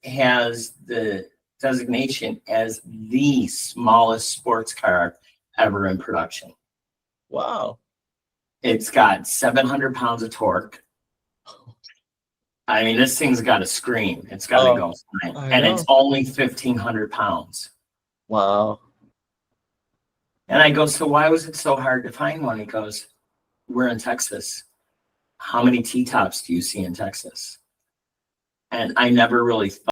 has the designation as the smallest sports car ever in production. Wow. It's got 700 pounds of torque. I mean, this thing's got to scream. It's got to go flying. And it's only 1,500 pounds. Wow. And I go, so why was it so hard to find one? He goes, we're in Texas. How many T-tops do you see in Texas? And I never really